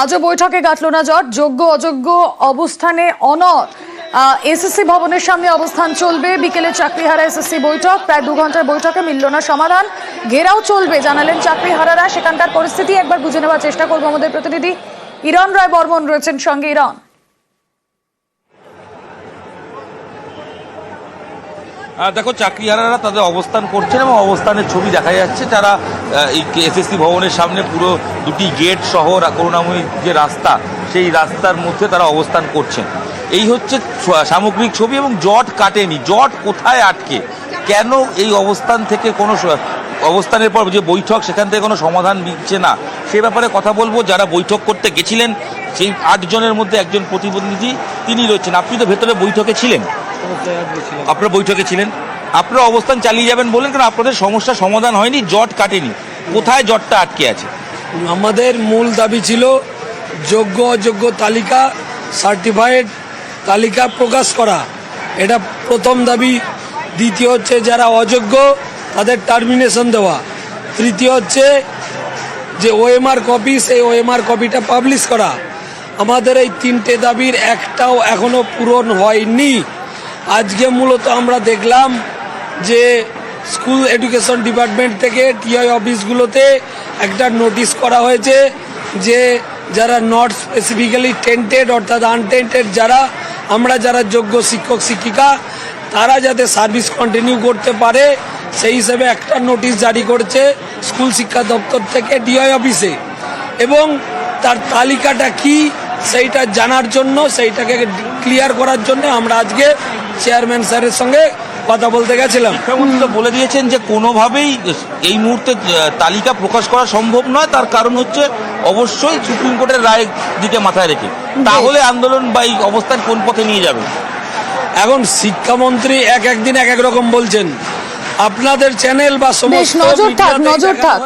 আজও বৈঠকে গাঁটল না জট, যোগ্য অযোগ্য অবস্থানে অনড়। এসএসসি ভবনের সামনে অবস্থান চলবে। বিকেলে চাকরিহারা এসএসসি বৈঠক, প্রায় 2 ঘন্টার বৈঠকে মিলল না সমাধান। ঘেরাও চলবে জানালেন চাকরিহারারা। সেখানকার পরিস্থিতি একবার বুঝে নেওয়ার চেষ্টা করবো। আমাদের প্রতিনিধি ইরণ রায় বর্মন রয়েছেন সঙ্গে। ইরণ, দেখো, চাকরিহারারা তাদের অবস্থান করছেন এবং অবস্থানের ছবি দেখা যাচ্ছে। তারা এই এসএসসি ভবনের সামনে পুরো 2টি গেট সহ করুণাময়ী যে রাস্তা, সেই রাস্তার মধ্যে তারা অবস্থান করছেন। এই হচ্ছে সামগ্রিক ছবি। এবং জট কাটেনি। জট কোথায় আটকে, কেন এই অবস্থান থেকে কোনো অবস্থানের পর যে বৈঠক, সেখান থেকে কোনো সমাধান মিলছে না, সে ব্যাপারে কথা বলবো। যারা বৈঠক করতে গেছিলেন সেই 8 জনের মধ্যে একজন প্রতিনিধি তিনি রয়েছেন। আপনি তো ভেতরে বৈঠকে ছিলেন, আপনারা বৈঠকে ছিলেন, আপনারা অবস্থান চালিয়ে যাবেন বলেন, কারণ আপনাদের সমস্যা সমাধান হয়নি, জট কাটেনি। কোথায় জটটা আটকে আছে? আমাদের মূল দাবি ছিল যোগ্য অযোগ্য তালিকা, সার্টিফাইড তালিকা প্রকাশ করা, এটা প্রথম দাবি। দ্বিতীয় হচ্ছে যারা অযোগ্য তাদের টার্মিনেশন দেওয়া। তৃতীয় হচ্ছে যে ওএমআর কপি, সেই ওএমআর কপিটা পাবলিশ করা। আমাদের এই 3টে দাবির একটাও এখনো পূরণ হয়নি। আজকে মূলত আমরা দেখলাম যে স্কুল এডুকেশন ডিপার্টমেন্ট থেকে টিআই অফিসগুলোতে একটা নোটিশ করা হয়েছে যে যারা নট স্পেসিফিক্যালি টেন্টেড অর্থাৎ আনটেন্টেড আমরা যারা যোগ্য শিক্ষক শিক্ষিকা, তারা যাতে সার্ভিস কন্টিনিউ করতে পারে সেই হিসেবে একটা নোটিশ জারি করেছে স্কুল শিক্ষা দপ্তর থেকে ডিআই অফিসে। এবং তার তালিকাটা কি সেইটা জানার জন্য, সেইটাকে ক্লিয়ার করার জন্য আমরা আজকে চেয়ারম্যান স্যারের সঙ্গে কথা বলতে গেছিলাম। শিক্ষামন্ত্রী তো বলে দিয়েছেন যে কোনোভাবেই এই মুহূর্তে তালিকা প্রকাশ করা সম্ভব নয়। তার কারণ হচ্ছে অবশ্যই সুপ্রিম কোর্টের রায় দিকে মাথায় রেখে। তাহলে আন্দোলন বা এই অবস্থান কোন পথে নিয়ে যাবে? এখন শিক্ষামন্ত্রী একদিন এক রকম বলছেন। আপনাদের চ্যানেল বা সমস্ত নজর থাক।